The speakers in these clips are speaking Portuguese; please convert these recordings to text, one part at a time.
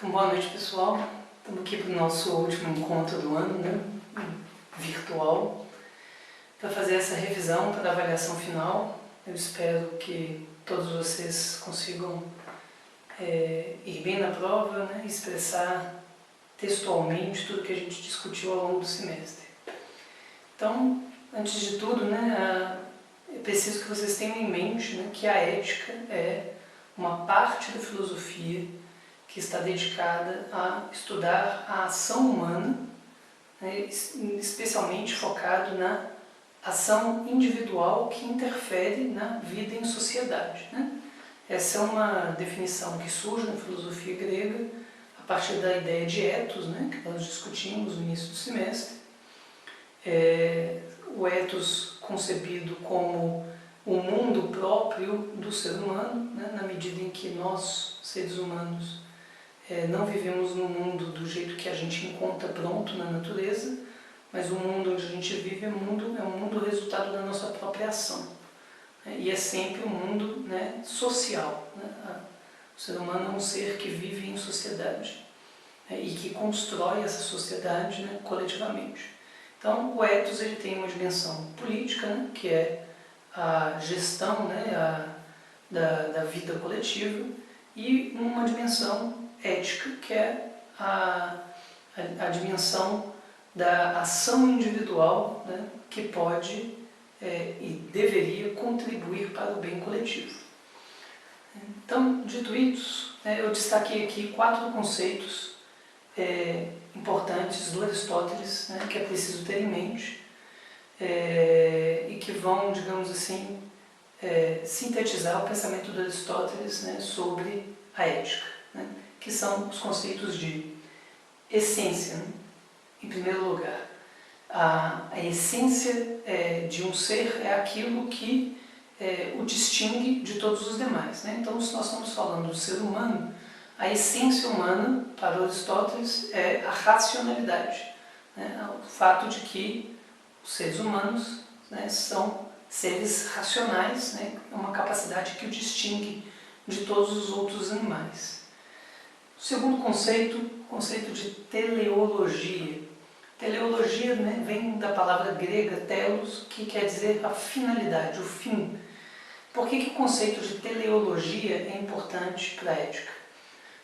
Então, boa noite, pessoal. Estamos aqui para o nosso último encontro do ano, né? Virtual, para fazer essa revisão para a avaliação final. Eu espero que todos vocês consigam ir bem na prova, né? Expressar textualmente tudo que a gente discutiu ao longo do semestre. Então, antes de tudo, né, é preciso que vocês tenham em mente, né, que a ética é uma parte da filosofia que está dedicada a estudar a ação humana, né, especialmente focado na ação individual que interfere na vida em sociedade, né? Essa é uma definição que surge na filosofia grega a partir da ideia de ethos, né, que nós discutimos no início do semestre. O ethos concebido como o mundo próprio do ser humano, né, na medida em que nós, seres humanos, não vivemos no mundo do jeito que a gente encontra pronto na natureza, mas o mundo onde a gente vive é um mundo resultado da nossa própria ação. E é sempre um mundo, né, social. Né? O ser humano é um ser que vive em sociedade, e que constrói essa sociedade, né, coletivamente. Então, o ethos ele tem uma dimensão política, né, que é a gestão, né, da vida coletiva, e uma dimensão ética, que é a dimensão da ação individual, né, que pode e deveria contribuir para o bem coletivo. Então, dito isso, eu destaquei aqui 4 conceitos importantes do Aristóteles, né, que é preciso ter em mente, e que vão, digamos assim, sintetizar o pensamento do Aristóteles, né, sobre a ética, né, que são os conceitos de essência, né? Em primeiro lugar. A essência de um ser é aquilo que o distingue de todos os demais, né? Então, se nós estamos falando do ser humano, a essência humana, para Aristóteles, é a racionalidade, né? O fato de que os seres humanos, né, são seres racionais, né? É uma capacidade que o distingue de todos os outros animais. O segundo conceito, o conceito de teleologia. Teleologia, né, vem da palavra grega telos, que quer dizer a finalidade, o fim. Por que o conceito de teleologia é importante para a ética?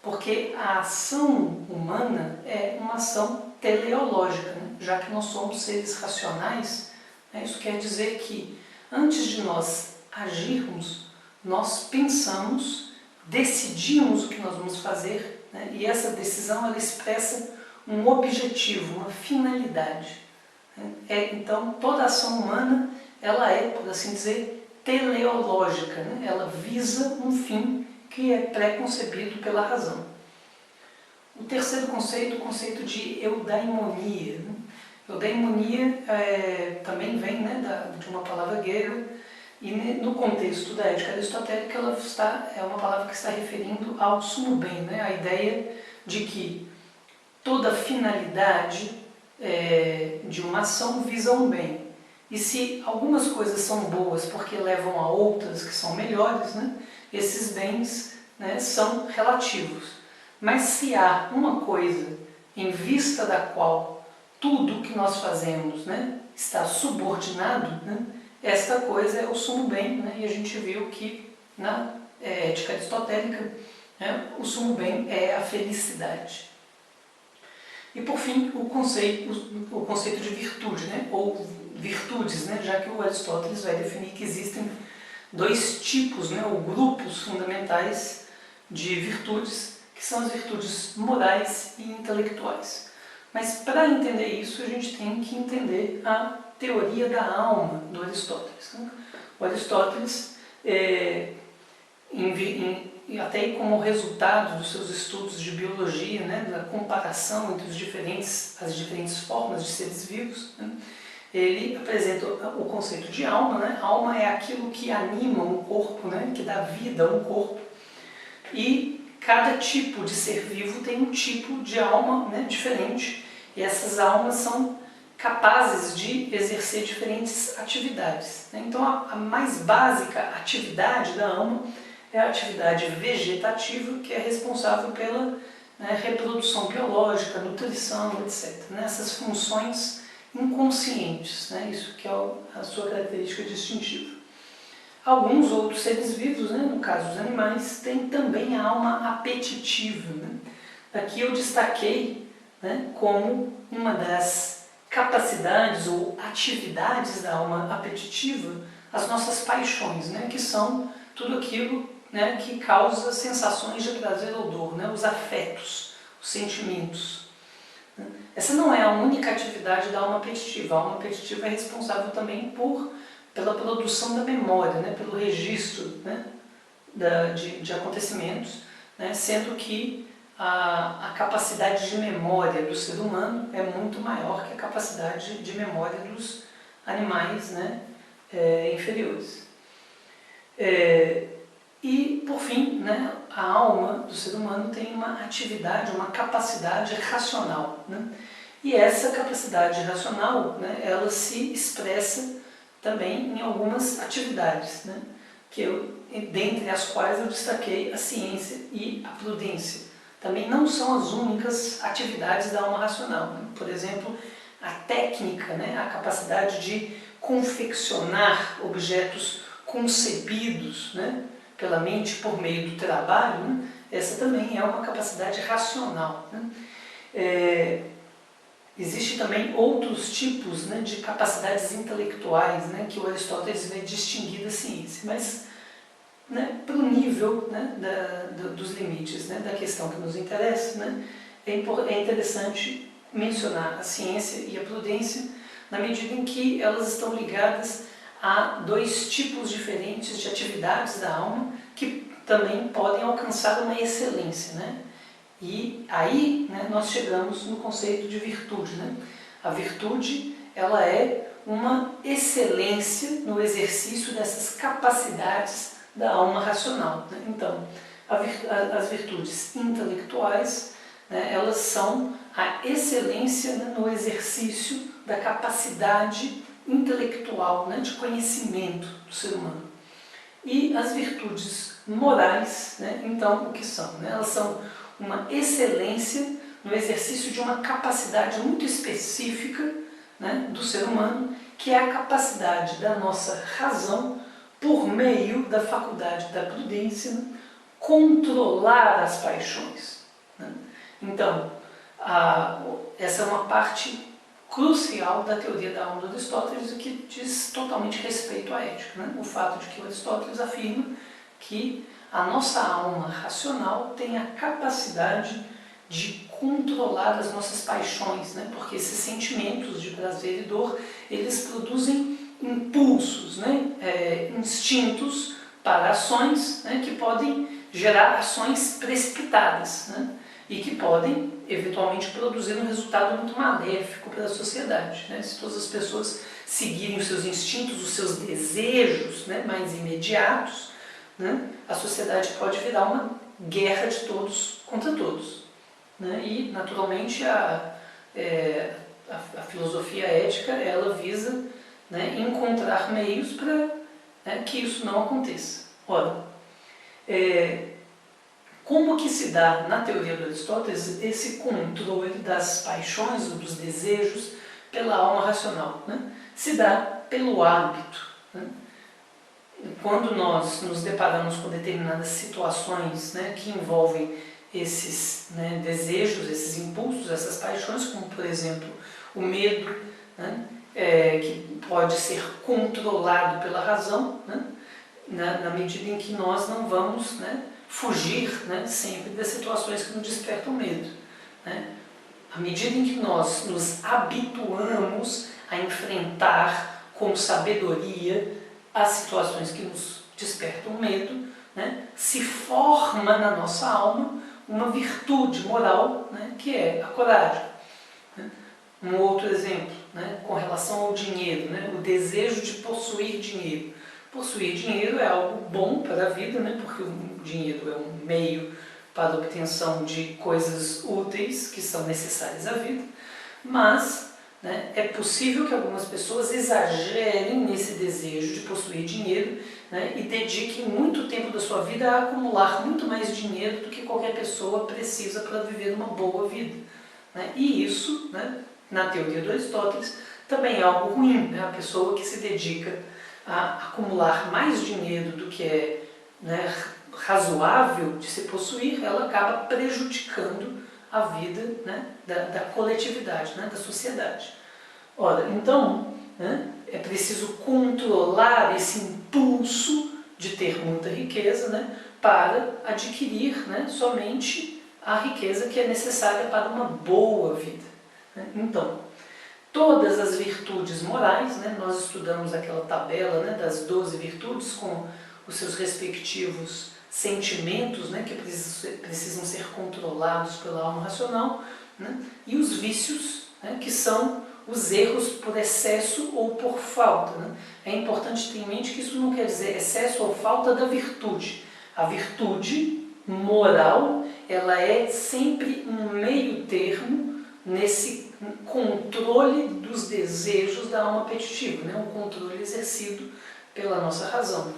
Porque a ação humana é uma ação teleológica, né? Já que nós somos seres racionais, né, isso quer dizer que antes de nós agirmos, nós pensamos, decidimos o que nós vamos fazer, né, e essa decisão ela expressa um objetivo, uma finalidade. Então, toda ação humana ela é, por assim dizer, teleológica, né? Ela visa um fim que é pré-concebido pela razão. O terceiro conceito, o conceito de eudaimonia. Né? Eudaimonia também vem, né, de uma palavra grega, e no contexto da ética aristotélica ela é uma palavra que está referindo ao sumo bem, né? A ideia de que toda finalidade de uma ação visa um bem. E se algumas coisas são boas porque levam a outras que são melhores, né, esses bens, né, são relativos. Mas se há uma coisa em vista da qual tudo que nós fazemos, né, está subordinado, né, esta coisa é o sumo bem, né, e a gente viu que na ética aristotélica, né, o sumo bem é a felicidade. E por fim, o conceito de virtude, né? Ou virtudes, né? Já que o Aristóteles vai definir que existem 2 tipos, né? Ou grupos fundamentais de virtudes, que são as virtudes morais e intelectuais. Mas para entender isso, a gente tem que entender a teoria da alma do Aristóteles, né? O Aristóteles, até como resultado dos seus estudos de biologia, né, da comparação entre as diferentes formas de seres vivos, né, ele apresenta o conceito de alma, né? Alma é aquilo que anima um corpo, né, que dá vida a um corpo, e cada tipo de ser vivo tem um tipo de alma, né, diferente, e essas almas são capazes de exercer diferentes atividades, né? Então a mais básica atividade da alma é a atividade vegetativa, que é responsável pela né, reprodução biológica, nutrição, etc. Né, essas funções inconscientes, né, isso que é a sua característica distintiva. Alguns outros seres vivos, né, no caso dos animais, têm também a alma apetitiva. Né? Aqui eu destaquei, né, como uma das capacidades ou atividades da alma apetitiva as nossas paixões, né, que são tudo aquilo, né, que causa sensações de prazer ou dor, né, os afetos, os sentimentos. Essa não é a única atividade da alma apetitiva. A alma apetitiva é responsável também pela produção da memória, né, pelo registro, né, de acontecimentos, né, sendo que a capacidade de memória do ser humano é muito maior que a capacidade de memória dos animais, né, inferiores. E, por fim, né, a alma do ser humano tem uma atividade, uma capacidade racional. Né? E essa capacidade racional, né, ela se expressa também em algumas atividades, né, dentre as quais eu destaquei a ciência e a prudência. Também não são as únicas atividades da alma racional. Né? Por exemplo, a técnica, né, a capacidade de confeccionar objetos concebidos, né, pela mente por meio do trabalho, né, essa também é uma capacidade racional. Né? Existem também outros tipos, né, de capacidades intelectuais, né, que o Aristóteles vai distinguir da ciência, mas, né, para o nível, né, dos limites, né, da questão que nos interessa, né, é interessante mencionar a ciência e a prudência na medida em que elas estão ligadas a dois tipos diferentes de atividades da alma que também podem alcançar uma excelência. Né? E aí, né, nós chegamos no conceito de virtude. Né? A virtude, ela é uma excelência no exercício dessas capacidades da alma racional. Né? Então, as virtudes intelectuais, né, elas são a excelência, né, no exercício da capacidade intelectual, né, de conhecimento do ser humano. E as virtudes morais, né, então, o que são? Né? Elas são uma excelência no exercício de uma capacidade muito específica, né, do ser humano, que é a capacidade da nossa razão, por meio da faculdade da prudência, né, controlar as paixões. Né? Então, essa é uma parte crucial da teoria da alma do Aristóteles, o que diz totalmente respeito à ética. Né? O fato de que o Aristóteles afirma que a nossa alma racional tem a capacidade de controlar as nossas paixões, né? Porque esses sentimentos de prazer e dor, eles produzem impulsos, né? Instintos para ações, né? Que podem gerar ações precipitadas, né? E que podem, eventualmente, produzir um resultado muito maléfico para a sociedade. Né? Se todas as pessoas seguirem os seus instintos, os seus desejos, né, mais imediatos, né, a sociedade pode virar uma guerra de todos contra todos. Né? E, naturalmente, a filosofia ética, ela visa, né, encontrar meios para, né, que isso não aconteça. Ora, como que se dá, na teoria do Aristóteles, esse controle das paixões ou dos desejos pela alma racional? Né? Se dá pelo hábito. Né? Quando nós nos deparamos com determinadas situações, né, que envolvem esses, né, desejos, esses impulsos, essas paixões, como, por exemplo, o medo, né, que pode ser controlado pela razão, né, na medida em que nós não vamos, né, fugir, né, sempre das situações que nos despertam medo. Né? À medida em que nós nos habituamos a enfrentar com sabedoria as situações que nos despertam medo, né, se forma na nossa alma uma virtude moral, né, que é a coragem. Né? Um outro exemplo, né, com relação ao dinheiro, né, o desejo de possuir dinheiro. Possuir dinheiro é algo bom para a vida, né, porque o dinheiro é um meio para a obtenção de coisas úteis que são necessárias à vida, mas, né, é possível que algumas pessoas exagerem nesse desejo de possuir dinheiro, né, e dedique muito tempo da sua vida a acumular muito mais dinheiro do que qualquer pessoa precisa para viver uma boa vida. Né? E isso, né, na teoria do Aristóteles, também é algo ruim, né? A pessoa que se dedica a acumular mais dinheiro do que é, né, razoável de se possuir, ela acaba prejudicando a vida, né, da coletividade, né, da sociedade. Ora, então, né, é preciso controlar esse impulso de ter muita riqueza, né, para adquirir, né, somente a riqueza que é necessária para uma boa vida. Né? Então, todas as virtudes morais, né, nós estudamos aquela tabela, né, das 12 virtudes com os seus respectivos sentimentos, né, que precisam ser controlados pela alma racional, né, e os vícios, né, que são os erros por excesso ou por falta. Né? É importante ter em mente que isso não quer dizer excesso ou falta da virtude. A virtude moral, ela é sempre um meio termo nesse controle dos desejos da alma apetitiva, né? Um controle exercido pela nossa razão.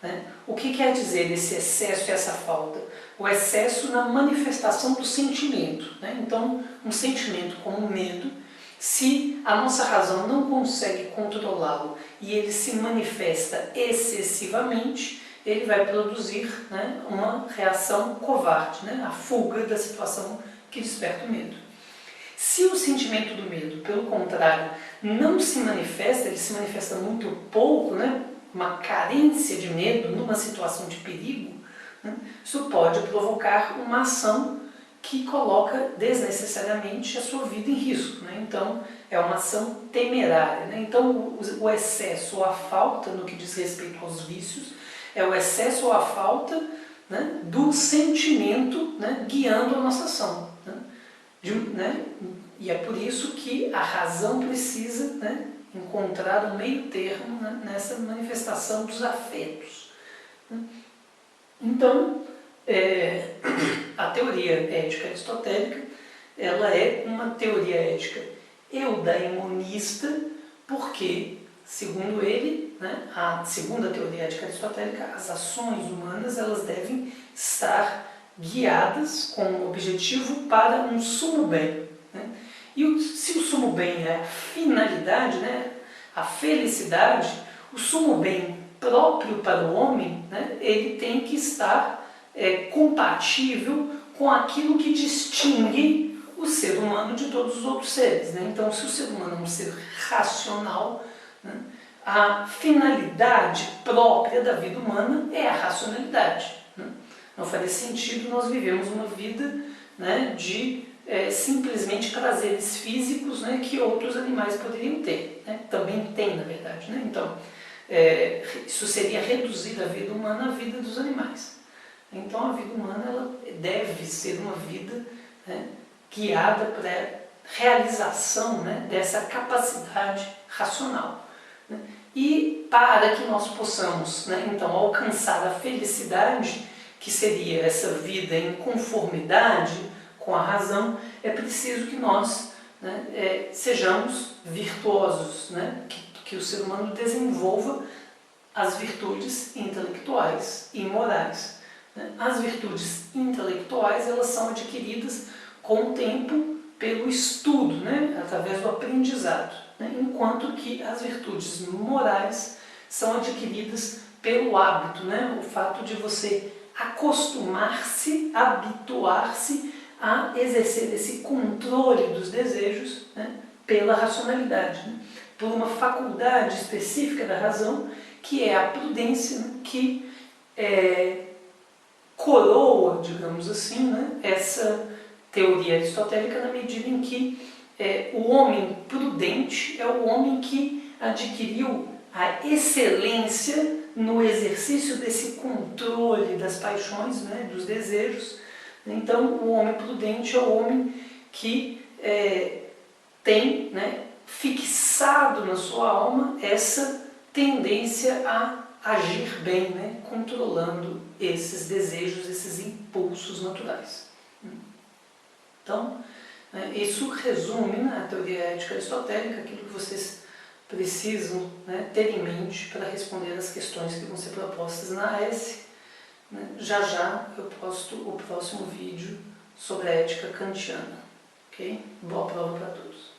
Né? O que quer dizer esse excesso e essa falta? O excesso na manifestação do sentimento. Né? Então, um sentimento como o medo, se a nossa razão não consegue controlá-lo e ele se manifesta excessivamente, ele vai produzir, né, uma reação covarde, né? A fuga da situação que desperta o medo. Se o sentimento do medo, pelo contrário, não se manifesta, ele se manifesta muito pouco, né? Uma carência de medo numa situação de perigo, né? Isso pode provocar uma ação que coloca desnecessariamente a sua vida em risco. Né? Então, é uma ação temerária. Né? Então, o excesso ou a falta no que diz respeito aos vícios é o excesso ou a falta, né, do sentimento, né, guiando a nossa ação. Né? E é por isso que a razão precisa, né, encontrar um meio termo, né, nessa manifestação dos afetos. Né? Então, a teoria ética aristotélica, ela é uma teoria ética eudaimonista, porque, segundo ele, né, segundo a teoria ética aristotélica, as ações humanas elas devem estar guiadas com um objetivo para um sumo bem. Né? E se o sumo bem é a finalidade, né, a felicidade, o sumo bem próprio para o homem, né, ele tem que estar compatível com aquilo que distingue o ser humano de todos os outros seres. Né? Então, se o ser humano é um ser racional, né, a finalidade própria da vida humana é a racionalidade. Né? Não faria sentido nós vivemos uma vida, né, de simplesmente prazeres físicos, né, que outros animais poderiam ter. Né? Também tem, na verdade. Né? Então, isso seria reduzir a vida humana à vida dos animais. Então, a vida humana ela deve ser uma vida, né, guiada para a realização, né, dessa capacidade racional. Né? E para que nós possamos, né, então, alcançar a felicidade, que seria essa vida em conformidade com a razão, é preciso que nós, né, sejamos virtuosos, né, que o ser humano desenvolva as virtudes intelectuais e morais. As virtudes intelectuais elas são adquiridas com o tempo pelo estudo, né, através do aprendizado, né, enquanto que as virtudes morais são adquiridas pelo hábito, né, o fato de você acostumar-se, habituar-se a exercer esse controle dos desejos, né, pela racionalidade, né, por uma faculdade específica da razão, que é a prudência, né, que coroa, digamos assim, né, essa teoria aristotélica na medida em que o homem prudente é o homem que adquiriu a excelência no exercício desse controle das paixões, né, dos desejos. Então, o homem prudente é o homem que tem, né, fixado na sua alma essa tendência a agir bem, né, controlando esses desejos, esses impulsos naturais. Então, isso resume na teoria ética aristotélica aquilo que vocês preciso, né, ter em mente para responder as questões que vão ser propostas na AS. Né? Já já eu posto o próximo vídeo sobre a ética kantiana. Ok? Boa prova para todos!